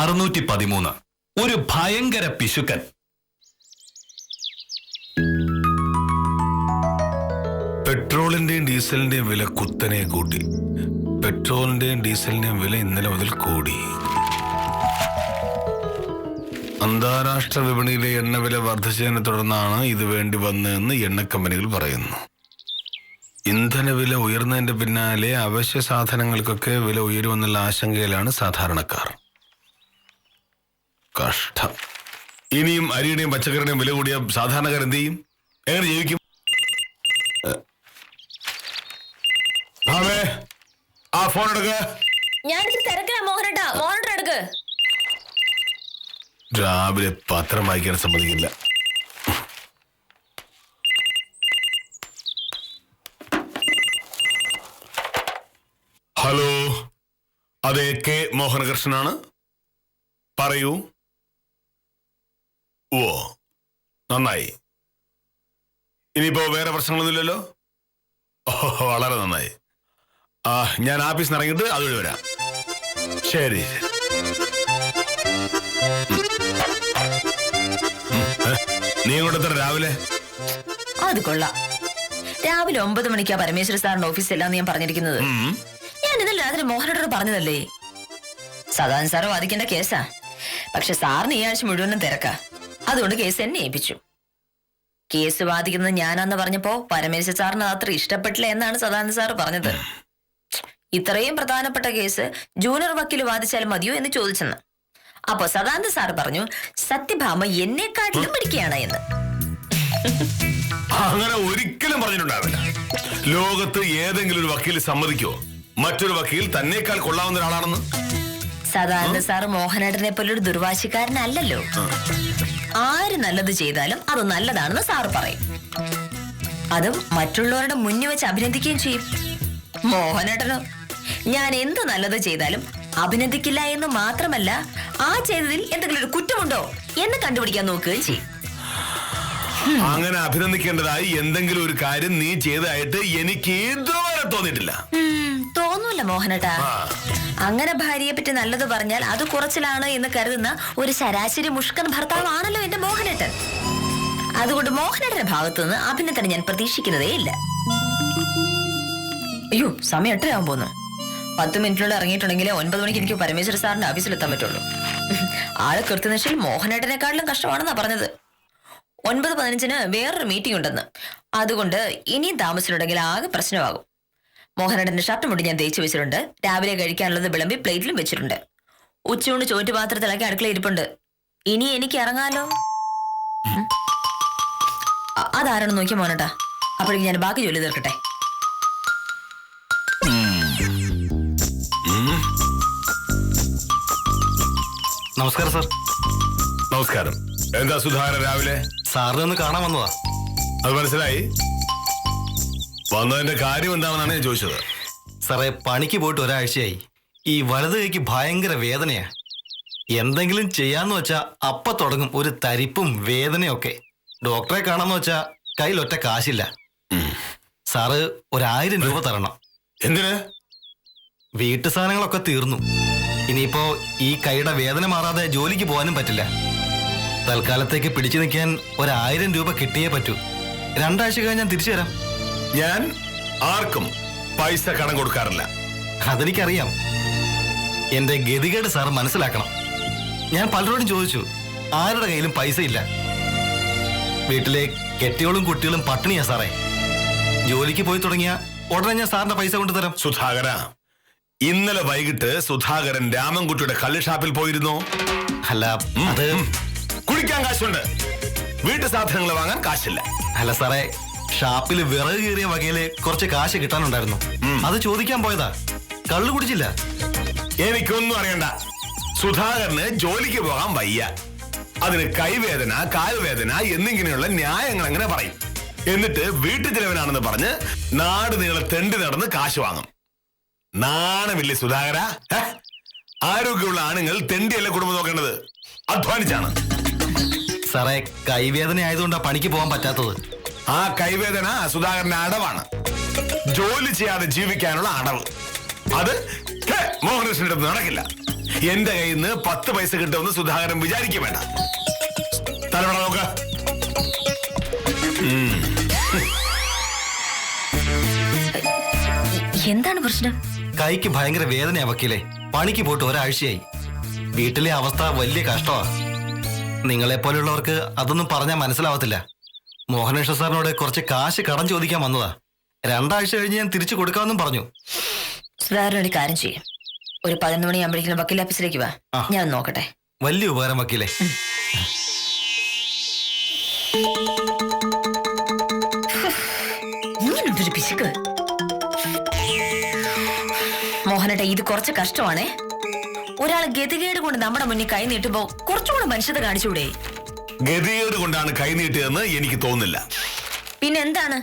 613. ഒരു ഭയങ്കര പിശുക്കൻ. പെട്രോളിന്റെയും ഡീസലിന്റെയും വില കുത്തനെ കൂട്ടി. പെട്രോളിന്റെയും ഡീസലിന്റെയും വില ഇന്നലെ മുതൽ കൂടി. അന്താരാഷ്ട്ര വിപണിയിലെ എണ്ണവില വർദ്ധിച്ചതിനെ തുടർന്നാണ് ഇത് വേണ്ടി വന്നതെന്ന് എണ്ണ കമ്പനികൾ പറയുന്നു. ഇന്ധനവില ഉയർന്നതിന്റെ പിന്നാലെ അവശ്യ സാധനങ്ങൾക്കൊക്കെ വില ഉയരുമെന്നുള്ള ആശങ്കയിലാണ് സാധാരണക്കാർ. കഷ്ടം. ഇനിയും അരിയുടെയും പച്ചക്കറിയുടെയും വില കൂടിയ സാധാരണക്കാർ എന്ത് ചെയ്യും? എങ്ങനെ ജീവിക്കും? ആ ഫോൺ എടുക്ക. രാവിലെ പത്രം വായിക്കാൻ സമ്മതിക്കില്ല. ഹലോ, അതെ, കെ മോഹനകൃഷ്ണനാണ്. പറയൂ. ഓ, നന്നായി. ഇനിയിപ്പോ വേറെ പ്രശ്നങ്ങളൊന്നുമില്ലല്ലോ? ഓ, വളരെ നന്നായി. ഞാൻ ആഫീസിൽ നിന്ന് ഇറങ്ങിയിട്ട് അതുവഴി വരാം. ശരി. നീ ഇങ്ങോട്ട് രാവിലെ? അത് കൊള്ളാം. രാവിലെ 9 മണിക്കാ പരമേശ്വര സാറിന്റെ ഓഫീസിലാന്ന് ഞാൻ പറഞ്ഞിരിക്കുന്നത്. ഞാൻ ഇന്നലെ രാത്രി മോഹനോട് പറഞ്ഞതല്ലേ. സദാനന്ദ സാറ് വാദിക്കേണ്ട കേസാ. പക്ഷെ സാറിന് ഈ ആഴ്ച മുഴുവനും തിരക്കാ. അതുകൊണ്ട് കേസ് എന്നെ ഏൽപ്പിച്ചു. കേസ് വാദിക്കുന്നത് ഞാനാന്ന് പറഞ്ഞപ്പോ പരമേശ്വര സാറിന് അത്ര ഇഷ്ടപ്പെട്ടില്ല എന്നാണ് സദാനന്ദ സാറ് പറഞ്ഞത്. ഇത്രയും പ്രധാനപ്പെട്ട കേസ് ജൂനിയർ വക്കീൽ വാദിച്ചാൽ മതിയോ എന്ന് ചോദിച്ചെന്ന്. അപ്പൊ സദാനന്ദ സാർ പറഞ്ഞു, സത്യഭാമ എന്നെക്കാട്ടിലും പിടിക്കുകയാണ് എന്ന്. അങ്ങനെ ഒരിക്കലും പറഞ്ഞിട്ടുണ്ടാവില്ല. ലോകത്ത് ഏതെങ്കിലും ഒരു വക്കീൽ സമ്മതിക്കോ മറ്റൊരു വക്കീൽ തന്നേക്കാൾ കൊള്ളാവുന്ന ഒരാളാണെന്ന്? സദാനന്ദ സാർ മോഹനേട്ടനെ പോലൊരു ദുർവാശിക്കാരനല്ലല്ലോ. ആര് നല്ലത് ചെയ്താലും അത് നല്ലതാണെന്ന് സാറ് പറയും. അതും മറ്റുള്ളവരുടെ മുന്നിൽ വെച്ച് അഭിനന്ദിക്കുകയും ചെയ്യും. മോഹനേട്ടനോ, ഞാൻ എന്ത് നല്ലത് ചെയ്താലും അഭിനന്ദിക്കില്ല എന്ന് മാത്രമല്ല, ആ ചെയ്തതിൽ എന്തെങ്കിലും ഒരു കുറ്റമുണ്ടോ എന്ന് കണ്ടുപിടിക്കാൻ നോക്കുകയും ചെയ്യും. അങ്ങനെ അഭിനന്ദിക്കേണ്ടതായി എന്തെങ്കിലും ഒരു കാര്യം നീ ചെയ്തതായിട്ട് എനിക്ക് ഇതുവരെ തോന്നിയിട്ടില്ല. തോന്നൂല മോഹനേട്ടാ. അങ്ങനെ ഭാര്യയെ പറ്റി നല്ലത് പറഞ്ഞാൽ അത് കുറച്ചിലാണ് എന്ന് കരുതുന്ന ഒരു ശരാശരി മുഷ്കൻ ഭർത്താവാണല്ലോ എന്റെ മോഹനേട്ടൻ. അതുകൊണ്ട് മോഹനേട്ടന്റെ ഭാഗത്തുനിന്ന് അഭിനന്ദനം ഞാൻ പ്രതീക്ഷിക്കുന്നതേ ഇല്ല. അയ്യോ, സമയം 8 പോന്നു. 10 മിനിറ്റിനുള്ളിൽ ഇറങ്ങിയിട്ടുണ്ടെങ്കിൽ 9 മണിക്ക് എനിക്ക് പരമേശ്വര സാറിന്റെ ഓഫീസിൽ എത്താൻ പറ്റുള്ളൂ. ആള് കൃത്യനിഷ്ഠയിൽ മോഹനേട്ടനെക്കാട്ടിലും കഷ്ടമാണെന്നാ പറഞ്ഞത്. 9:15 വേറൊരു മീറ്റിംഗ് ഉണ്ടെന്ന്. അതുകൊണ്ട് ഇനിയും താമസിച്ചിട്ടുണ്ടെങ്കിൽ ആകെ പ്രശ്നമാകും. മോഹനേട്ടന്റെ ഷർട്ട് മുടി ഞാൻ തേച്ച് വെച്ചിട്ടുണ്ട്. രാവിലെ കഴിക്കാനുള്ളത് വിളമ്പി പ്ലേറ്റിലും വെച്ചിട്ടുണ്ട്. ഉച്ചയൂണ് ചോറ്റുപാത്രത്തിലാക്കി അടുക്കള ഇരിപ്പുണ്ട്. ഇനി എനിക്ക് ഇറങ്ങാലോ. അതാരാണ് നോക്കിയ മോനേട്ടാ? അപ്പോഴേക്കും ഞാൻ ബാക്കി ജോലി തീർക്കട്ടെ. നമസ്കാരം സാർ. നമസ്കാരം. എന്താ സുധാകരൻ രാവിലെ? സാറിനെ ഒന്ന് കാണാൻ വന്നതാ. അത് മനസ്സിലായി. വന്നതിന്റെ കാര്യം എന്താണെന്നാണ് ഞാൻ ചോദിച്ചത്. സാറേ, പണിക്ക് പോയിട്ട് ഒരാഴ്ചയായി. ഈ വലത് കൈക്ക് ഭയങ്കര വേദനയാ. എന്തെങ്കിലും ചെയ്യാന്ന് വെച്ചാ അപ്പ തുടങ്ങും ഒരു തരിപ്പും വേദനയൊക്കെ. ഡോക്ടറെ കാണാന്ന് വെച്ചാ കയ്യിലൊറ്റ കാശില്ല. സാറ് 1000 രൂപ തരണം. എന്തിന്? വീട്ടു സാധനങ്ങളൊക്കെ തീർന്നു. ഇനിയിപ്പോ ഈ കൈയുടെ വേദന മാറാതെ ജോലിക്ക് പോകാനും പറ്റില്ല. തൽക്കാലത്തേക്ക് പിടിച്ചു നിൽക്കാൻ 1000 രൂപ കിട്ടിയേ പറ്റൂ. 2 ആഴ്ച കഴിഞ്ഞ് ഞാൻ തിരിച്ചു തരാം. ഞാൻ ആർക്കും പൈസ കടം കൊടുക്കാറില്ല. അതെനിക്കറിയാം. എന്റെ ഗതികേട് സാർ മനസ്സിലാക്കണം. ഞാൻ പലരോടും ചോദിച്ചു, ആരുടെ കയ്യിലും പൈസ ഇല്ല. വീട്ടിലെ കെട്ടിയോളും കുട്ടികളും പട്ടിണിയാ സാറേ. ജോലിക്ക് പോയി തുടങ്ങിയ ഉടനെ ഞാൻ സാറിന്റെ പൈസ കൊണ്ടുതരാം. സുധാകര, ഇന്നലെ വൈകിട്ട് സുധാകരൻ രാമൻകുട്ടിയുടെ കള്ള് ഷാപ്പിൽ പോയിരുന്നോ? അല്ല, അത് കുടിക്കാൻ കാശുണ്ട്, വീട്ടു സാധനങ്ങൾ വാങ്ങാൻ കാശില്ല. അല്ല സാറേ, ഷാപ്പിൽ വിറക് കീറിയ വകയില് കുറച്ച് കാശ് കിട്ടാനുണ്ടായിരുന്നു. അത് ചോദിക്കാൻ പോയതാ. കള്ളു കുടിച്ചില്ല. എനിക്കൊന്നും അറിയണ്ട. സുധാകരന് ജോലിക്ക് പോകാൻ വയ്യ. അതിന് കൈവേദന, കാൽവേദന എന്നിങ്ങനെയുള്ള ന്യായങ്ങൾ അങ്ങനെ പറയും. എന്നിട്ട് വീട്ടു ചിലവനാണെന്ന് പറഞ്ഞ് നാട് നീളെ തെണ്ടി നടന്ന് കാശ് വാങ്ങും. നാണമില്ലേ സുധാകര? ആരോഗ്യമുള്ള ആണുങ്ങൾ തെണ്ടിയല്ല കുടുംബം നോക്കേണ്ടത്, അധ്വാനിച്ചാണ്. സാറേ, കൈവേദന ആയതുകൊണ്ടാ പണിക്ക് പോകാൻ പറ്റാത്തത്. ആ കൈവേദന സുധാകരന്റെ അടവാണ്. ജോലി ചെയ്യാതെ ജീവിക്കാനുള്ള അടവ്. അത് മോഹനകൃഷ്ണന്റെ അടുത്ത് നടക്കില്ല. എന്റെ കയ്യിൽ നിന്ന് 10 പൈസ കിട്ടുമെന്ന് സുധാകരൻ വിചാരിക്കും വേണ്ട. തലവണ നോക്ക. എന്താണ് പ്രശ്നം? കൈക്ക് ഭയങ്കര വേദനയാ വക്കീലെ. പണിക്ക് പോയിട്ട് ഒരാഴ്ചയായി. വീട്ടിലെ അവസ്ഥ വലിയ കഷ്ടമാ. നിങ്ങളെ പോലുള്ളവർക്ക് അതൊന്നും പറഞ്ഞാൽ മനസ്സിലാവത്തില്ല. മോഹനേശ്വർ സാറിനോട് കുറച്ച് കാശ് കടം ചോദിക്കാൻ വന്നതാ. 2 ആഴ്ച കഴിഞ്ഞ് ഞാൻ തിരിച്ചു കൊടുക്കാമെന്നും പറഞ്ഞു. സുധാകരൻ ഒരു കാര്യം ചെയ്യും, ഒരു 11 മണിയാകുമ്പോഴേക്കും വക്കീൽ ഓഫീസിലേക്ക് വാ, ഞാൻ നോക്കട്ടെ. വലിയ ഉപകാരം വക്കീലെ. ഇങ്ങനൊരു പിശുക്ക്. മോഹനേട്ട, ഇത് കുറച്ച് കഷ്ടമാണേ. ഒരാൾ ഗതികേട് കൊണ്ട് നമ്മുടെ മുന്നിൽ കൈ നീട്ടുമ്പോ കുറച്ചുകൂടെ മനുഷ്യത കാണിച്ചൂടെ? ഗതികേട് കൊണ്ടാണ് കൈ നീട്ടിയതെന്ന് എനിക്ക് തോന്നുന്നില്ല. പിന്നെ എന്താണ്?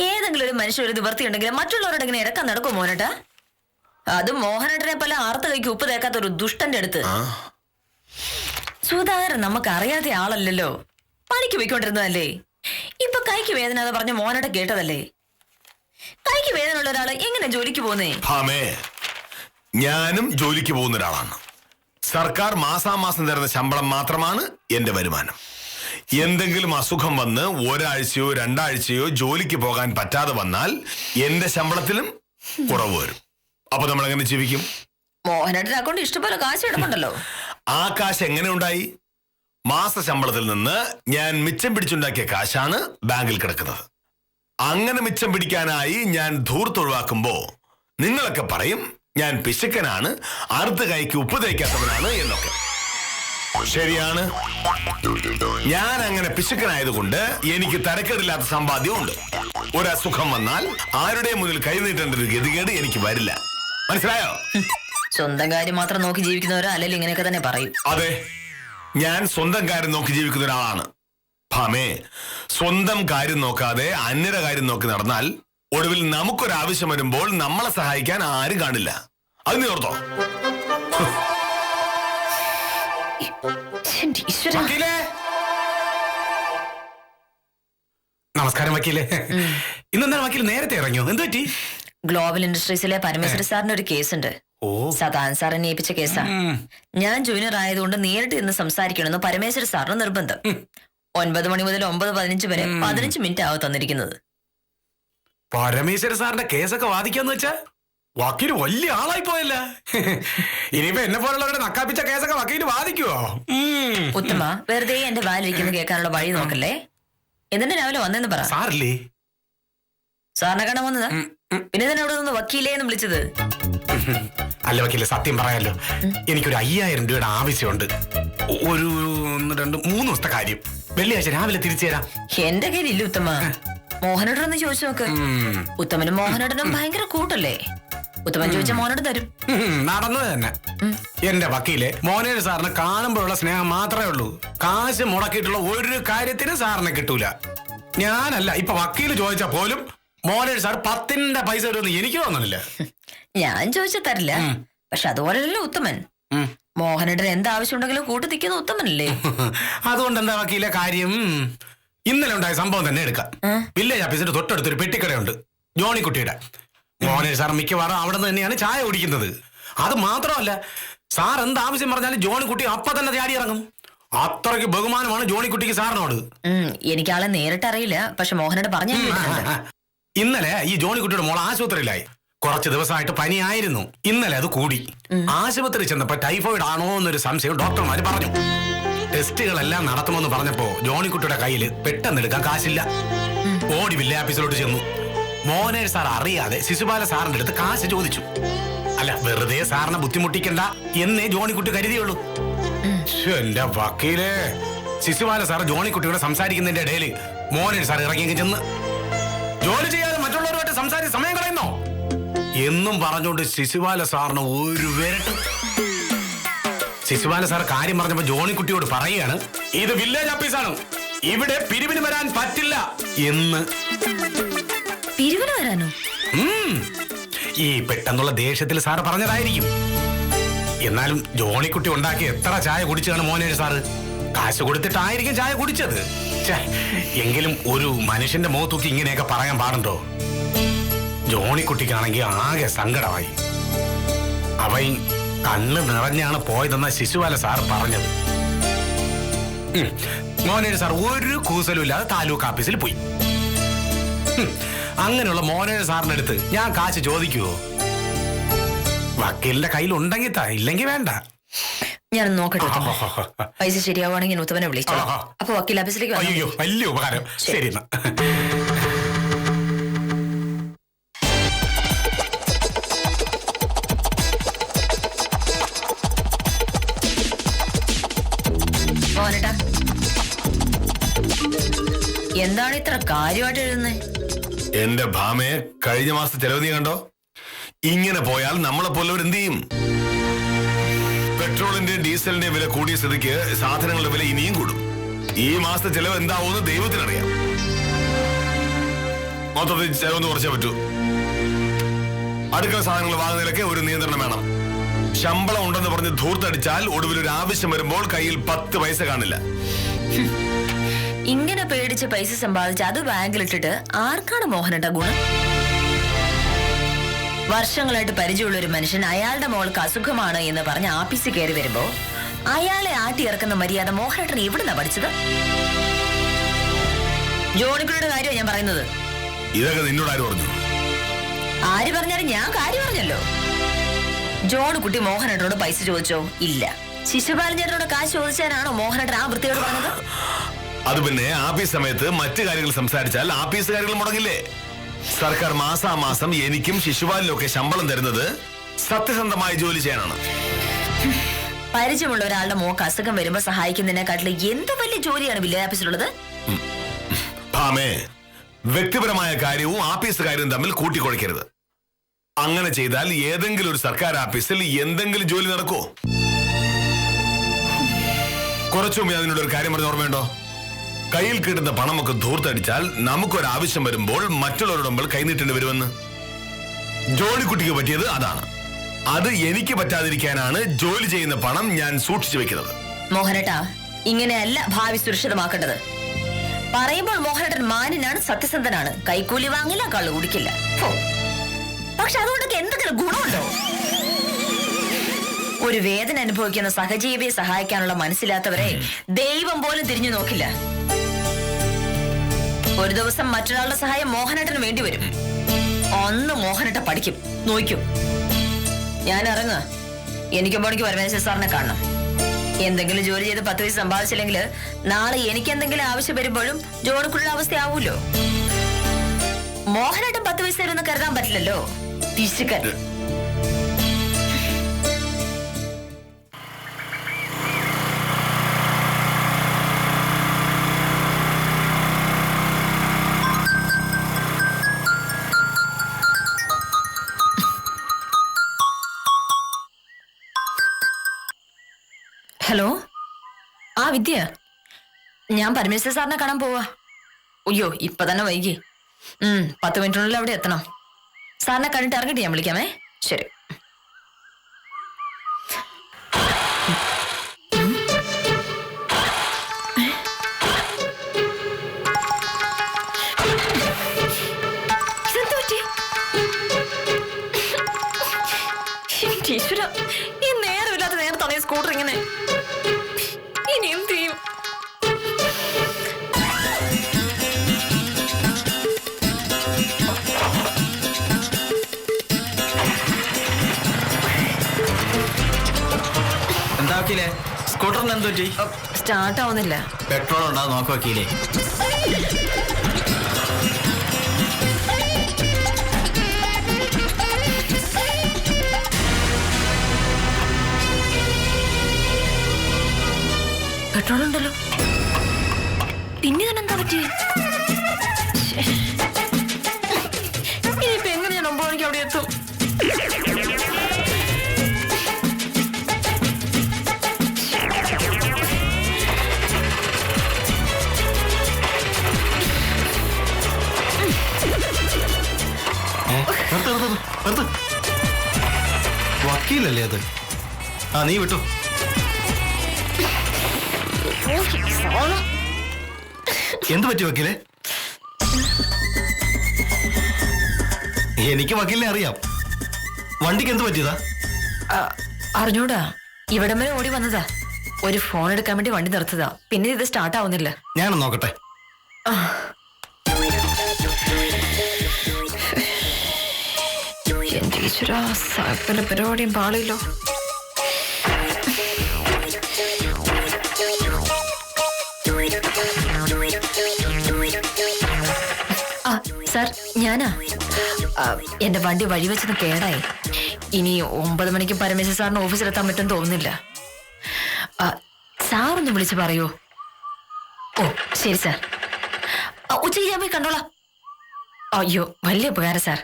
ഏതെങ്കിലും ഒരു മനുഷ്യർ ഒരു നിവർത്തി ഉണ്ടെങ്കിൽ മറ്റുള്ളവരോട് ഇങ്ങനെ ഇറക്കാൻ നടക്കും മോഹനേട്ട? അതും മോഹനേട്ടനെ പോലെ ആർത്ത കൈക്ക് ഉപ്പ് തേക്കാത്ത ഒരു ദുഷ്ടന്റെ അടുത്ത്. സുധാകരൻ നമുക്ക് അറിയാത്ത ആളല്ലല്ലോ, പണിക്ക് പോയിക്കൊണ്ടിരുന്നതല്ലേ. ഇപ്പൊ കൈക്ക് വേദന എന്ന് പറഞ്ഞ മോഹനേട്ട കേട്ടതല്ലേ? കൈക്ക് വേദന ഉള്ള ഒരാള് എങ്ങനെ ജോലിക്ക് പോകുന്നേ? ഞാനും ജോലിക്ക് പോകുന്ന ഒരാളാണ്. സർക്കാർ മാസാമാസം തരുന്ന ശമ്പളം മാത്രമാണ് എന്റെ വരുമാനം. എന്തെങ്കിലും അസുഖം വന്ന് 1 ആഴ്ചയോ 2 ആഴ്ചയോ ജോലിക്ക് പോകാൻ പറ്റാതെ വന്നാൽ എന്റെ ശമ്പളത്തിലും കുറവ് വരും. അപ്പൊ നമ്മൾ എങ്ങനെ ജീവിക്കും? മോഹനേട്ടൻ അക്കൗണ്ട് ഇഷ്ടംപോലെ കാശ് ഇടമുണ്ടല്ലോ. ആ കാശ് എങ്ങനെ ഉണ്ടായി? മാസ ശമ്പളത്തിൽ നിന്ന് ഞാൻ മിച്ചം പിടിച്ചുണ്ടാക്കിയ കാശാണ് ബാങ്കിൽ കിടക്കുന്നത്. അങ്ങനെ മിച്ചം പിടിക്കാനായി ഞാൻ ധൂർത്തൊഴിവാക്കുമ്പോ നിങ്ങളൊക്കെ പറയും ഞാൻ പിശുക്കനാണ്, അറുത്ത് കൈക്ക് ഉപ്പ് തേക്കാത്തവനാണ് എന്നൊക്കെ. ശരിയാണ്, ഞാൻ അങ്ങനെ പിശുക്കനായതുകൊണ്ട് എനിക്ക് തരക്കേടില്ലാത്ത സമ്പാദ്യമുണ്ട്. ഒരസുഖം വന്നാൽ ആരുടെ മുന്നിൽ കൈനീട്ടേണ്ട ഒരു ഗതികേട് എനിക്ക് വരില്ല. മനസ്സിലായോ? സ്വന്തം കാര്യം മാത്രം നോക്കി ജീവിക്കുന്നവരോ അല്ലെങ്കിൽ ഇങ്ങനെയൊക്കെ തന്നെ പറയും. അതെ, ഞാൻ സ്വന്തം കാര്യം നോക്കി ജീവിക്കുന്ന ഒരാളാണ്. ഭാമേ, സ്വന്തം കാര്യം നോക്കാതെ അന്യരുടെ കാര്യം നോക്കി നടന്നാൽ ഒടുവിൽ നമുക്കൊരാവശ്യം വരുമ്പോൾ നമ്മളെ സഹായിക്കാൻ ആരും കാണില്ല. അത് നീ ഓർത്തോ? നമസ്കാരം വക്കീലെ. ഇന്നെന്താണ് വക്കീൽ നേരത്തെ ഇറങ്ങിയോ? എന്ത് പറ്റി? ഗ്ലോബൽ ഇൻഡസ്ട്രീസിലെ പരമേശ്വര സാറിന് ഒരു കേസുണ്ട്. സദാനന്ദ സാർ അന്വേഷിച്ച കേസാ. ഞാൻ ജൂനിയർ ആയതുകൊണ്ട് നേരിട്ട് ഇന്ന് സംസാരിക്കണമെന്ന് പരമേശ്വര സാറിന് നിർബന്ധം. 9 മണി മുതൽ 9:15 വരെ 15 മിനിറ്റ് ആവും തന്നിരിക്കുന്നത്. പരമേശ്വര സാറിന്റെ കേസൊക്കെ വാദിക്കാന്ന് വെച്ചാ വക്കീല് വലിയ ആളായി പോയല്ല. ഇനിയിപ്പോ എന്നെ പോലുള്ളവരുടെ നക്കാപ്പിച്ച കേസൊക്കെ വക്കീല് വാദിക്കുവോ? ഉത്തമ, വെറുതെ എന്റെ വാലിരിക്കുന്നത് കേൾക്കാനുള്ള വഴി നോക്കല്ലേ. എന്നിട്ട് രാവിലെ വന്നെന്ന് പറ. സാറില്ലേ? സാറിനെ കാണാൻ വന്നതാ. പിന്നെ തന്നെ അവിടെ നിന്ന് വക്കീലേന്ന് വിളിച്ചത്. അല്ല വക്കീലെ, സത്യം പറയാലോ, എനിക്കൊരു 5000 രൂപയുടെ ആവശ്യമുണ്ട്. ഒരു 1, 2, 3 ദിവസത്തെ കാര്യം. വെള്ളിയാഴ്ച രാവിലെ തിരിച്ചു തരാം. എന്റെ കയ്യിലില്ല ഉത്തമ. മോഹനോടൊന്ന് ചോദിച്ചു നോക്ക്. ഉത്തമനും മോഹനോടനും ഭയങ്കര കൂട്ടല്ലേ. ഉത്തമൻ ചോദിച്ച മോഹനോട് തരും. നടന്നത് തന്നെ. എന്റെ വക്കീലെ, മോഹനേട് സാറിന് കാണുമ്പോഴുള്ള സ്നേഹം മാത്രമേ ഉള്ളൂ. കാശ് മുടക്കിയിട്ടുള്ള ഒരു കാര്യത്തിന് സാറിനെ കിട്ടൂല. ഞാനല്ല, ഇപ്പൊ വക്കീല് ചോദിച്ചാൽ പോലും മോഹനേട് സാർ 10ന്റെ പൈസ വരുമെന്ന് എനിക്ക് തോന്നുന്നില്ല. ഞാൻ ചോദിച്ച തരില്ല. പക്ഷെ അതുപോലെയല്ലോ ഉത്തമൻ. മോഹനേട്ടൻ എന്താവശ്യം ഉണ്ടെങ്കിലും കൂട്ടി നിൽക്കുന്ന ഉത്തമനല്ലേ. അതുകൊണ്ട് എന്താ വക്കീലെ കാര്യം? ഇന്നലെ ഉണ്ടായ സംഭവം തന്നെ എടുക്കാം. വില്ലേജ് ഓഫീസിന്റെ തൊട്ടടുത്തൊരു പെട്ടിക്കടയുണ്ട്, ജോണിക്കുട്ടിയുടെ. മോഹനേട് സാർ മിക്കവാറും അവിടെ നിന്ന് തന്നെയാണ് ചായ കുടിക്കുന്നത്. അത് മാത്രമല്ല, സാർ എന്താവശ്യം പറഞ്ഞാലും ജോണിക്കുട്ടി അപ്പൊ തന്നെ ചാടി ഇറങ്ങും. അത്രയ്ക്ക് ബഹുമാനമാണ് ജോണിക്കുട്ടിക്ക് സാറിനോട്. എനിക്കാളെ നേരിട്ട് അറിയില്ല, പക്ഷെ മോഹനോട് പറഞ്ഞു. ഇന്നലെ ഈ ജോണിക്കുട്ടിയുടെ മോൾ ആശുപത്രിയിലായി. കുറച്ച് ദിവസമായിട്ട് പനിയായിരുന്നു. ഇന്നലെ അത് കൂടി. ആശുപത്രി ചെന്നപ്പോ ടൈഫോയിഡ് ആണോ എന്നൊരു സംശയം ഡോക്ടർമാര് പറഞ്ഞു. ടെസ്റ്റുകളെല്ലാം നടത്തുമെന്ന് പറഞ്ഞപ്പോ ജോണിക്കുട്ടിയുടെ കയ്യിൽ പെട്ടെന്ന് എടുക്കാൻ കാശില്ല. ഓടി വില്ലേജ് ഓഫീസിലോട്ട് ചെന്നു. മോഹനേട് സാർ അറിയാതെ ശിശുപാല സാറിന്റെ അടുത്ത് കാശ് ചോദിച്ചു. അല്ല, വെറുതെ സാറിനെ ബുദ്ധിമുട്ടിക്കണ്ട എന്നേ ജോണിക്കുട്ടി കരുതിയുള്ളൂ. എന്റെ വക്കീലെ, ശിശുപാല സാർ ജോണിക്കുട്ടിയോട് സംസാരിക്കുന്നതിന്റെ ഇടയിൽ മോഹനേട് സാർ ഇറങ്ങിയെങ്കിൽ ചെന്ന് ജോലി ചെയ്യാതെ മറ്റുള്ളവരുമായിട്ട് സംസാരിച്ച് സമയം കളയുന്നോ എന്നും പറഞ്ഞുകൊണ്ട് ശിശുപാല സാറിന് ഒരു വിരട്ട്. ശിശുപാല സാർ കാര്യം പറഞ്ഞപ്പോ ജോണിക്കുട്ടിയോട് പറയുകയാണ്, ഇത് വില്ലേജ് ഓഫീസാണ്, ഇവിടെ പിരിവിന് വരാൻ പറ്റില്ല എന്ന്. പിരിവിന് വരാനോ? ഈ പെട്ടെന്നുള്ള ദേഷ്യത്തിൽ സാറ് പറഞ്ഞതായിരിക്കും. എന്നാലും ജോണിക്കുട്ടി ഉണ്ടാക്കി എത്ര ചായ കുടിച്ചതാണ് മോഹനേട് സാറ്. കാശ് കൊടുത്തിട്ടായിരിക്കും ചായ കുടിച്ചത്. എങ്കിലും ഒരു മനുഷ്യന്റെ മുഖത്തൂക്കി ഇങ്ങനെയൊക്കെ പറയാൻ പാടുണ്ടോ? ജോണിക്കുട്ടിക്കാണെങ്കിൽ ആകെ സങ്കടമായി. അവൻ കണ്ണ് നിറഞ്ഞാണ് പോയതെന്ന ശിശുപാല സാർ പറഞ്ഞത്. മോനേഴ് സാർ ഒരു കൂസലും ഇല്ലാതെ താലൂക്ക് ഓഫീസിൽ പോയി. അങ്ങനെയുള്ള മോനേഴ് സാറിന്റെ അടുത്ത് ഞാൻ കാശ് ചോദിക്കുവോ? വക്കീലിന്റെ കയ്യിൽ ഉണ്ടെങ്കിൽ താ, ഇല്ലെങ്കിൽ വേണ്ട. ഞാൻ നോക്കട്ടെ. പൈസ ശരിയാവുകയാണെങ്കിൽ ഉത്തമനെ വിളിച്ചോ. അപ്പൊ വക്കീൽ ഓഫീസിലേക്ക് വന്നോ. അയ്യോ, വലിയ ഉപകാരം. ശരി എന്നാ. മോനേട്ടാ, എന്താണ് ഇത്ര കാര്യമായിട്ട് എഴുതുന്നേ? എന്റെ ഭാമയെ കഴിഞ്ഞ മാസത്തെ ചെലവ് നീ കണ്ടോ? ഇങ്ങനെ പോയാൽ നമ്മളെ പോലുള്ളവർ എന്ത് ചെയ്യും? പെട്രോളിന്റെ ഡീസലിന്റെ വില കൂടിയ സ്ഥിതിക്ക് സാധനങ്ങളുടെ വില ഇനിയും കൂടും. ഈ മാസത്തെ ചെലവ് എന്താവുമെന്ന് ദൈവത്തിനറിയാം. മൊത്തത്തിൽ ചെലവൊന്ന് കുറച്ചേ പറ്റൂ. അടുക്കള സാധനങ്ങൾ വാങ്ങുന്നതിലൊക്കെ ഒരു നിയന്ത്രണം വേണം. ശമ്പളം ഉണ്ടെന്ന് പറഞ്ഞ് ധൂർത്തടിച്ചാൽ ഒടുവിൽ ഒരു ആവശ്യം വരുമ്പോൾ കയ്യിൽ 10 പൈസ കാണില്ല. ഇങ്ങനെ പേടിച്ച് പൈസ സമ്പാദിച്ച് അത് ബാങ്കിലിട്ടിട്ട് ആർക്കാണ് മോഹനേട്ട ഗുണം? വർഷങ്ങളായിട്ട് പരിചയമുള്ള ഒരു മനുഷ്യൻ അയാളുടെ മോൾക്ക് അസുഖമാണ് എന്ന് പറഞ്ഞ് ആഫീസിൽ കയറി വരുമ്പോ അയാളെ ആട്ടിയിറക്കുന്ന മര്യാദ മോഹനേട്ടൻ എവിടുന്നാ പഠിച്ചത്? ജോണിക്കുട്ടിയുടെ കാര്യമാണ് ഞാൻ പറയുന്നത്. ഇതൊക്കെ നിന്നോട് ആര് പറഞ്ഞു? ആര് പറഞ്ഞാലും ഞാൻ കാര്യം പറഞ്ഞല്ലോ. ജോണിക്കുട്ടി മോഹനേട്ടനോട് പൈസ ചോദിച്ചോ? ഇല്ല. ശിശുപാലൻ ചേട്ടനോട് കാശ് ചോദിച്ചാനാണോ മോഹനേട്ടൻ ആ വൃത്തിയോട് പറഞ്ഞത്? അത് പിന്നെ ആഫീസ് സമയത്ത് മറ്റു കാര്യങ്ങൾ സംസാരിച്ചാൽ ആഫീസ് കാര്യങ്ങൾ മുടങ്ങില്ലേ? സർക്കാർ മാസാമാസം എനിക്കും ശിശുപാലിനും ഒക്കെ ശമ്പളം തരുന്നത് സത്യസന്ധമായി ജോലി ചെയ്യാനാണ്. പരിചയമുള്ള ഒരാളുടെ മോക്ക് അസുഖം വരുമ്പോ സഹായിക്കുന്നതിനെക്കാട്ടിലും എന്ത് വലിയ ജോലിയാണ് വില്ലേജ് ഓഫീസിലുള്ളത്? ഭാമേ, വ്യക്തിപരമായ കാര്യവും ആഫീസ് കാര്യവും തമ്മിൽ കൂട്ടിക്കുഴയ്ക്കരുത്. അങ്ങനെ ചെയ്താൽ ഏതെങ്കിലും ഒരു സർക്കാർ ഓഫീസിൽ എന്തെങ്കിലും ജോലി നടക്കോ? കുറച്ചു മുമ്പ് അതിനോട് ഒരു കാര്യം പറഞ്ഞ ഓർമ്മയുണ്ടോ? കയ്യിൽ കിട്ടുന്ന പണമൊക്കെ ധൂർത്തടിച്ചാൽ നമുക്കൊരാവശ്യം വരുമ്പോൾ മറ്റുള്ളവരുടെ മുമ്പിൽ കൈനീട്ടേണ്ടി വരുമെന്ന്. ജോലിക്കുട്ടിക്ക് പറ്റിയത് അതാണ്. അത് എനിക്ക് പറ്റാതിരിക്കാനാണ് ജോലി ചെയ്യുന്ന പണം ഞാൻ സൂക്ഷിച്ചു വെക്കുന്നത്. മോഹനേട്ടാ, ഇങ്ങനെയല്ല ഭാവി സുരക്ഷിതമാക്കേണ്ടത്. പറയുമ്പോൾ മോഹനേട്ടൻ മാന്യനാണ്, സത്യസന്ധനാണ്, കൈക്കൂലി വാങ്ങില്ല, കള്ളു കുടിക്കില്ല. പക്ഷെ അതുകൊണ്ടൊക്കെ എന്തെങ്കിലും ഗുണമുണ്ടോ? ഒരു വേദന അനുഭവിക്കുന്ന സഹജീവിയെ സഹായിക്കാനുള്ള മനസ്സില്ലാത്തവരെ ദൈവം പോലും തിരിഞ്ഞു നോക്കില്ല. ഒരു ദിവസം മറ്റൊരാളുടെ സഹായം മോഹനേട്ടന് വേണ്ടി വരും. അന്ന് മോഹനേട്ട പഠിക്കും, നോക്കും. ഞാൻ ഇറങ്ങുക. എനിക്കും പണിക്ക് പരമേശ്വര സാറിനെ കാണണം. എന്തെങ്കിലും ജോലി ചെയ്ത് 10 പൈസ സമ്പാദിച്ചില്ലെങ്കിൽ നാളെ എനിക്ക് എന്തെങ്കിലും ആവശ്യം വരുമ്പോഴും ജോണിക്കുള്ള അവസ്ഥയാവൂല്ലോ. മോഹനേട്ടൻ 10 പൈസ തരുമെന്ന് കരുതാൻ പറ്റില്ലല്ലോ. പിശുക്കൻ. ഹലോ, ആ വിദ്യ, ഞാൻ പരമേശ്വര സാറിനെ കാണാൻ പോവാ. അയ്യോ, ഇപ്പൊ തന്നെ വൈകി. 10 മിനിറ്റിനുള്ളിൽ അവിടെ എത്തണം. സാറിനെ കണ്ടിട്ട് ഇറങ്ങിട്ട് ഞാൻ വിളിക്കാമേ. ശരി. ഈശ്വര, ഈ നേരമില്ലാത്ത നേരത്താണ് ഈ സ്കൂട്ടർ ഇങ്ങനെ. ഇനി എന്ത് ചെയ്യും? എന്താ വക്കീലേ, സ്കൂട്ടറിന് എന്ത് പറ്റി? സ്റ്റാർട്ട് ആവുന്നില്ല. പെട്രോൾ ഉണ്ടാവും, നോക്ക് വക്കീലേ. പെട്രോൾ ഉണ്ടല്ലോ. പിന്നെ എന്താ പറ്റി? ഇനിയിപ്പോ എങ്ങനെ ഞാൻ 9 മണിക്ക് അവിടെ എത്തും? വക്കീലല്ലേ അത്? ആ, നീ വിട്ടു. എന്ത് പറ്റി വക്കീലെ? എനിക്ക് വക്കീലിനെ അറിയാം. വണ്ടിക്ക് എന്ത് പറ്റിയതാ? അറിഞ്ഞൂടാ, ഇവിടം വരെ ഓടി വന്നതാ. ഒരു ഫോൺ എടുക്കാൻ വേണ്ടി വണ്ടി നിർത്തതാ, പിന്നെ ഇത് സ്റ്റാർട്ട് ആവുന്നില്ല. ഞാനൊന്ന് നോക്കട്ടെ. എന്റെ ഈശ്വരാ, സകല പരിപാടിയും പാളില്ലോ. ആ സാർ, ഞാനാ. എന്റെ വണ്ടി വഴി വെച്ചത് കേടായി. ഇനി 9 മണിക്ക് പരമേശ്വര സാറിന് ഓഫീസിലെത്താൻ പറ്റും തോന്നുന്നില്ല. സാറൊന്ന് വിളിച്ച് പറയോ? ഓ ശരി സാർ, ഉച്ചയ്ക്ക് ഞാൻ പോയി കണ്ടോളാം. അയ്യോ, വലിയ ഉപകാരം സാർ.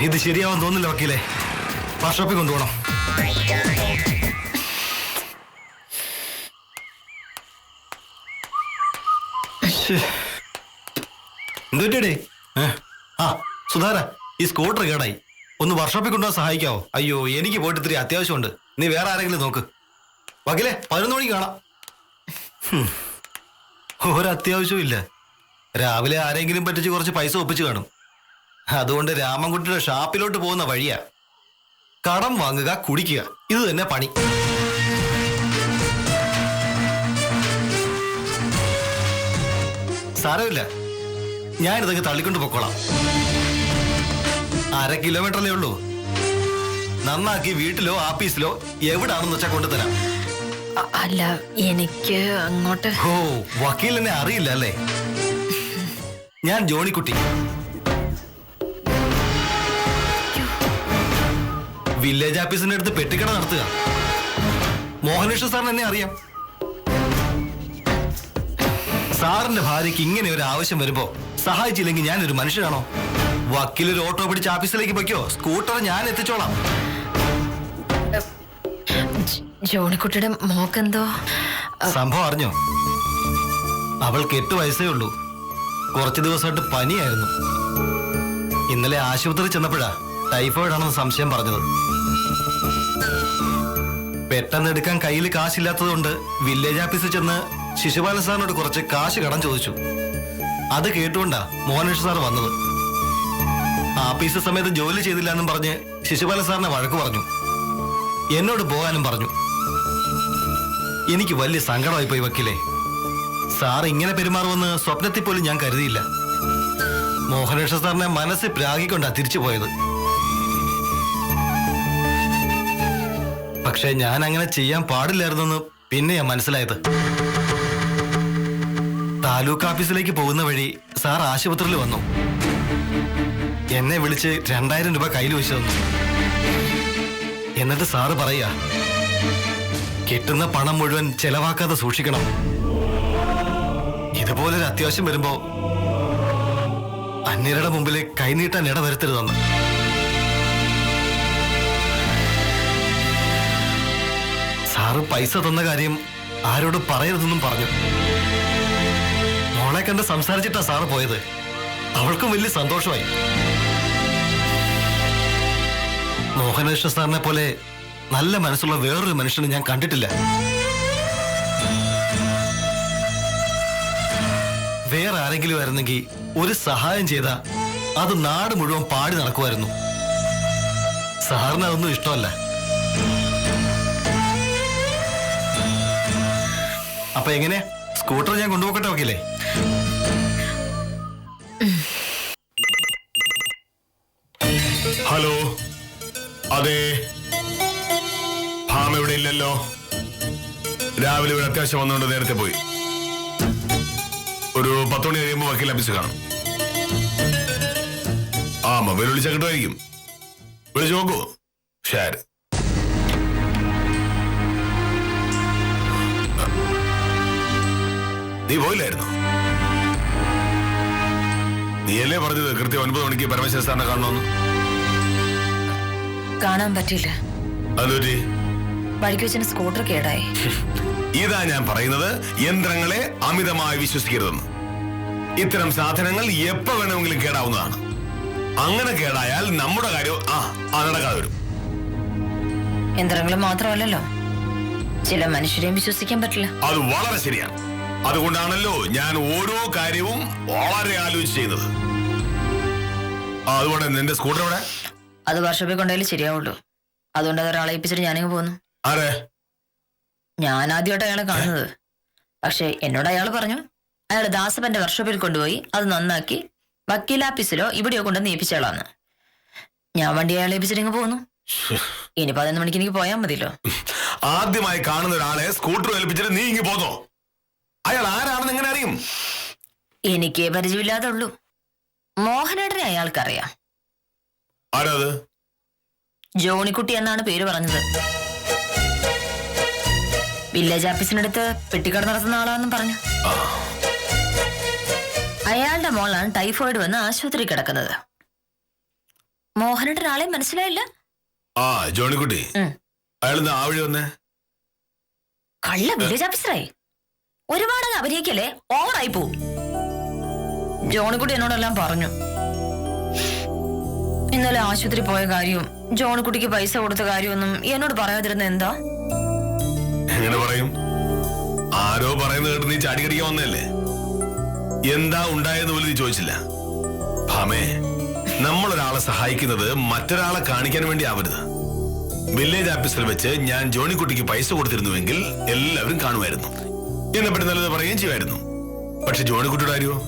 ഇത് ശരിയാവാൻ തോന്നില്ല വക്കീലെ. വർക്ക്ഷോപ്പിൽ കൊണ്ടുപോകണം. എന്തുപറ്റേ? ആ സുധാര, ഈ സ്കൂട്ടർ കേടായി. ഒന്ന് വർക്ക്ഷോപ്പിൽ കൊണ്ടുപോകാൻ സഹായിക്കാവോ? അയ്യോ, എനിക്ക് പോയിട്ട് ഇത്തിരി അത്യാവശ്യമുണ്ട്. നീ വേറെ ആരെങ്കിലും നോക്ക്. വക്കീലെ, 11 മണിക്ക് കാണാം. ഒരത്യാവശ്യവും ഇല്ല. രാവിലെ ആരെങ്കിലും പറ്റിച്ച് കുറച്ച് പൈസ ഒപ്പിച്ച് കാണും. അതുകൊണ്ട് രാമൻകുട്ടിയുടെ ഷാപ്പിലോട്ട് പോകുന്ന വഴിയാ. കടം വാങ്ങുക, കുടിക്കുക, ഇത് തന്നെ പണി. സാരമില്ല, ഞാനിതങ്ങ് തള്ളിക്കൊണ്ട് പൊക്കോളാം. 1/2 കിലോമീറ്ററല്ലേ ഉള്ളൂ. നന്നാക്കി വീട്ടിലോ ആഫീസിലോ എവിടാണെന്ന് വെച്ചാൽ കൊണ്ടുതരാം. അല്ല, എനിക്ക് അങ്ങോട്ട്. ഓ, വക്കീലിനെ അറിയില്ല അല്ലേ? ഞാൻ ജോണിക്കുട്ടി, വില്ലേജ് ഓഫീസിന്റെ അടുത്ത് പെട്ടിക്കട നടത്തുക. മോഹനേശ്വർ സാറിന് എന്നെ അറിയാം. സാറിന്റെ ഭാര്യയ്ക്ക് ഇങ്ങനെ ഒരു ആവശ്യം വരുമ്പോ സഹായിച്ചില്ലെങ്കിൽ ഞാനൊരു മനുഷ്യനാണോ? വക്കീലൊരു ഓട്ടോ പിടിച്ച് ഓഫീസിലേക്ക് പൊയ്ക്കോ, സ്കൂട്ടർ ഞാൻ എത്തിച്ചോളാം. ജോണിക്കുട്ടിയുടെ മോക്കെന്തോ സംഭവം അറിഞ്ഞോ? അവൾക്ക് 8 വയസ്സേ ഉള്ളൂ. കുറച്ചു ദിവസമായിട്ട് പനിയായിരുന്നു. ഇന്നലെ ആശുപത്രി ചെന്നപ്പോഴാ ടൈഫോയിഡ് ആണെന്ന് സംശയം പറഞ്ഞത്. പെട്ടെന്ന് എടുക്കാൻ കയ്യിൽ കാശില്ലാത്തതുകൊണ്ട് വില്ലേജ് ഓഫീസിൽ ചെന്ന് ശിശുപാലൻ സാറിനോട് കുറച്ച് കാശ് കടം ചോദിച്ചു. അത് കേട്ടുകൊണ്ടാ മോഹനേഷ് സാർ വന്നത്. ആഫീസ് സമയത്ത് ജോലി ചെയ്തില്ല എന്നും പറഞ്ഞ് ശിശുപാലൻ സാറിനെ വഴക്ക് പറഞ്ഞു. എന്നോട് പോകാനും പറഞ്ഞു. എനിക്ക് വലിയ സങ്കടമായി പോയി വക്കീലേ. സാർ ഇങ്ങനെ പെരുമാറുമെന്ന് സ്വപ്നത്തിൽ പോലും ഞാൻ കരുതിയില്ല. മോഹനേഷ് സാറിനെ മനസ്സിൽ പ്രാഗിക്കൊണ്ടാ തിരിച്ചു പോയത്. പക്ഷെ ഞാൻ അങ്ങനെ ചെയ്യാൻ പാടില്ലായിരുന്നെന്ന് പിന്നെയാ മനസ്സിലായത്. താലൂക്ക് ഓഫീസിലേക്ക് പോകുന്ന വഴി സാർ ആശുപത്രിയിൽ വന്നു. എന്നെ വിളിച്ച് 2000 രൂപ കയ്യിൽ വെച്ച് തന്നു. എന്നിട്ട് സാറ് പറയാ, കിട്ടുന്ന പണം മുഴുവൻ ചെലവാക്കാതെ സൂക്ഷിക്കണം. ഇതുപോലൊരു അത്യാവശ്യം വരുമ്പോ അന്യരുടെ മുമ്പിൽ കൈനീട്ടാൻ ഇടവരുത്തരുതെന്ന്. സാറ് പൈസ തന്ന കാര്യം ആരോടും പറയരുതെന്നും പറഞ്ഞു. മോളെ കണ്ട് സംസാരിച്ചിട്ടാ സാറ് പോയത്. അവൾക്കും വലിയ സന്തോഷമായി. മോഹനേശ്വർ സാറിനെ പോലെ നല്ല മനസ്സുള്ള വേറൊരു മനുഷ്യനെ ഞാൻ കണ്ടിട്ടില്ല. വേറെ ആരെങ്കിലും ആയിരുന്നെങ്കിൽ ഒരു സഹായം ചെയ്താ അത് നാട് മുഴുവൻ പാടി നടക്കുമായിരുന്നു. സാറിന് അതൊന്നും ഇഷ്ടമല്ല. അപ്പൊ എങ്ങനെ, സ്കൂട്ടർ ഞാൻ കൊണ്ടുപോക്കട്ടെ വക്കീലേ? ഹലോ, അതെ, ഭാമ ഇവിടെ ഇല്ലല്ലോ. രാവിലെ ഇവിടെ അത്യാവശ്യം വന്നുകൊണ്ട് നേരത്തെ പോയി. ഒരു 10 മണി കഴിയുമ്പോൾ വക്കീൽ ഓഫീസ് കാണും. ആ, മൊബൈൽ വിളിച്ചാൽ കിട്ടുമായിരിക്കും. വിളിച്ചു നോക്കൂ. ശരി. നീ പോയില്ലായിരുന്നു? നീയല്ലേ പറഞ്ഞത് കൃത്യം 9 മണിക്ക് പരമേശ്വര സാറിനെ കാണണമെന്ന്? കാണാൻ പറ്റില്ല. അതുപറ്റി വഴിക്ക് വെച്ചിന് സ്കൂട്ടർ കേടായി. ഇതാ ഞാൻ പറയുന്നത്, യന്ത്രങ്ങളെ അമിതമായി വിശ്വസിക്കരുതെന്ന്. ഇത്തരം സാധനങ്ങൾ എപ്പോ വേണമെങ്കിലും കേടാവുന്നതാണ്. അങ്ങനെ കേടായാൽ നമ്മുടെ കാര്യം നടക്കാതെ വരും. യന്ത്രങ്ങൾ മാത്രമല്ലല്ലോ, ചില മനുഷ്യരെയും വിശ്വസിക്കാൻ പറ്റില്ല. അത് വളരെ ശരിയാണ്. അതുകൊണ്ടാണല്ലോ ഞാൻ ഓരോ കാര്യവും വളരെ ആലോചിച്ച് ചെയ്യുന്നത്. അതുകൊണ്ട് നിന്റെ സ്കൂട്ടർ എവിടെ? അത് വർഷോപ്പിൽ കൊണ്ടായാലും ശരിയാവുള്ളൂ. അതുകൊണ്ട് അതൊരാളെ ഏൽപ്പിച്ചിട്ട് ഞാനിങ്ങ് പോന്നു. ആരെ? ഞാൻ ആദ്യമായിട്ട് അയാളെ കാണുന്നത്. പക്ഷെ എന്നോട് അയാൾ പറഞ്ഞു അയാൾ ദാസപ്പന്റെ വർഷോപ്പിൽ കൊണ്ടുപോയി അത് നന്നാക്കി വക്കീലാഫീസിലോ ഇവിടെയോ കൊണ്ടുവന്ന് ഏൽപ്പിച്ചയാളാന്ന്. ഞാൻ വണ്ടി അയാളെ ഏൽപ്പിച്ചിട്ട് പോന്നു. ഇനി 11 മണിക്ക് എനിക്ക് പോയാൽ മതിയല്ലോ. ആദ്യമായി കാണുന്ന ഒരാളെ സ്കൂട്ടർ ഏൽപ്പിച്ചിട്ട് നീ ഇങ്ങ് പോന്നോ? അയാൾ ആരാണെന്ന് എങ്ങനെ അറിയും? എനിക്ക് പരിചയമില്ലാതെ ഉള്ളൂ. മോഹനേട്ടനെ അയാൾക്കറിയാം. ആരാത്? ജോണിക്കുട്ടി എന്നാണ് പേര് പറഞ്ഞത്. വില്ലേജ് ഓഫീസിനടുത്ത് പെട്ടിക്കട നടത്തുന്ന ആളാണെന്നും പറഞ്ഞു. അയാളുടെ മോളാണ് ടൈഫോയിഡ് വന്ന് ആശുപത്രി കിടക്കുന്നത്. മോഹനേട്ടൻ ആളെ മനസ്സിലായില്ല. ആ ജോണിക്കുട്ടി. അയാൾ ആ വഴി വന്നേ? കള്ള വില്ലേജ് ഓഫീസറായി ഒരുപാട് അഭിനയിക്കല്ലേ, ഓവറായി പോവും. ജോണിക്കുട്ടി എന്നോടെല്ലാം പറഞ്ഞു. ഇന്നലെ ആശുപത്രി പോയ കാര്യവും ജോണിക്കുട്ടിക്ക് പൈസ കൊടുത്ത കാര്യമൊന്നും എന്നോട് പറയാതിരുന്ന എന്താ? എങ്ങനെ പറയും? ആരോ പറയുന്നത് കേട്ട് നീ ചാടിക്കടിക്കാൻ വന്നല്ലേ? എന്താ ഉണ്ടായെന്ന് പോലും നീ ചോദിച്ചില്ല. ഭാമേ, നമ്മളൊരാളെ സഹായിക്കുന്നത് മറ്റൊരാളെ കാണിക്കാൻ വേണ്ടി ആവരുത്. വില്ലേജ് ഓഫീസിൽ വെച്ച് ഞാൻ ജോണിക്കുട്ടിക്ക് പൈസ കൊടുത്തിരുന്നുവെങ്കിൽ എല്ലാവരും കാണുമായിരുന്നു, എന്നെപ്പറ്റി നല്ലത് പറയുകയും ചെയ്യുമായിരുന്നു. പക്ഷെ ജോണിക്കുട്ടിയുടെ കാര്യമോ?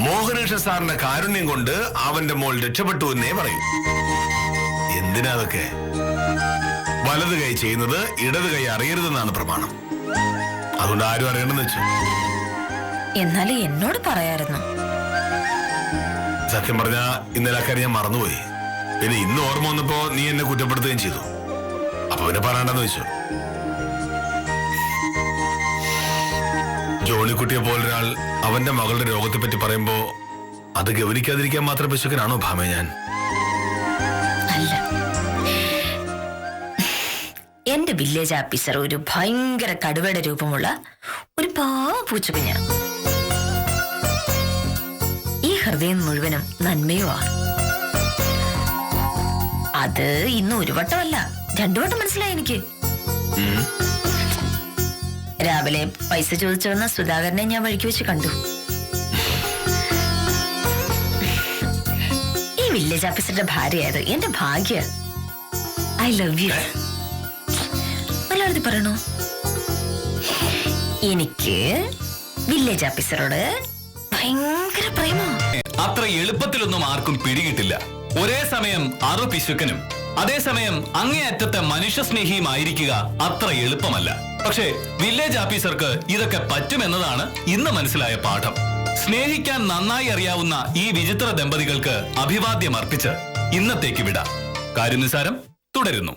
മോഹനകൃഷ്ണൻ സാറിന്റെ കാരുണ്യം കൊണ്ട് അവന്റെ മോൾ രക്ഷപ്പെട്ടു എന്നേ പറയൂ. എന്തിനാ അതൊക്കെ? വലത് കൈ ചെയ്യുന്നത് ഇടത് കൈ അറിയരുതെന്നാണ് പ്രമാണം. അതുകൊണ്ട് ആരും അറിയണമെന്ന് വെച്ചു. എന്നാലും എന്നോട് പറയായിരുന്നു. സത്യം പറഞ്ഞ ഇന്നലെ അക്കാര്യം ഞാൻ മറന്നുപോയി. പിന്നെ ഇന്ന് ഓർമ്മ വന്നപ്പോ നീ എന്നെ കുറ്റപ്പെടുത്തുകയും ചെയ്തു. അപ്പൊ പിന്നെ പറയണ്ടെന്ന് വെച്ചു. ജോണിക്കുട്ടിയെ പോലൊരാൾ അവന്റെ മകളുടെ രോഗത്തെ പറ്റി പറയുമ്പോ അത് ഗൗനിക്കാതിരിക്കാൻ മാത്രം പശുക്കനാണോ ഭാമേ ഞാൻ? അല്ല, എന്റെ വില്ലേജ് ഓഫീസർ ഒരു ഭയങ്കര കടുവയുടെ രൂപമുള്ള ഒരു പാവ പൂച്ചക്കുഞ്ഞാണ്. ഈ ഹൃദയം മുഴുവനും നന്മയുമാ. അത് ഇന്ന് ഒരു വട്ടമല്ല 2 വട്ടം മനസ്സിലായി എനിക്ക്. രാവിലെ പൈസ ചോദിച്ചു വന്ന സുധാകരനെ ഞാൻ വഴിക്ക് വെച്ച് കണ്ടു. ഈ വില്ലേജ് ഓഫീസറുടെ ഭാര്യയായത് എന്റെ ഭാഗ്യ. I love you. മലയാളത്തിൽ പറയണോ? എനിക്ക് വില്ലേജ് ഓഫീസറോട് ഭയങ്കര പ്രേമോ. അത്ര എളുപ്പത്തിലൊന്നും ആർക്കും പിടികിട്ടില്ല. ഒരേ സമയം അറു പിശുക്കനും അതേസമയം അങ്ങേയറ്റത്തെ മനുഷ്യസ്നേഹിയുമായിരിക്കുക അത്ര എളുപ്പമല്ല. പക്ഷേ വില്ലേജ് ഓഫീസർക്ക് ഇതൊക്കെ പറ്റുമെന്നതാണ് ഇന്ന് മനസ്സിലായ പാഠം. സ്നേഹിക്കാൻ നന്നായി അറിയാവുന്ന ഈ വിചിത്ര ദമ്പതികൾക്ക് അഭിവാദ്യം അർപ്പിച്ച് ഇന്നത്തേക്ക് വിടാം. കാര്യം നിസാരം തുടരുന്നു.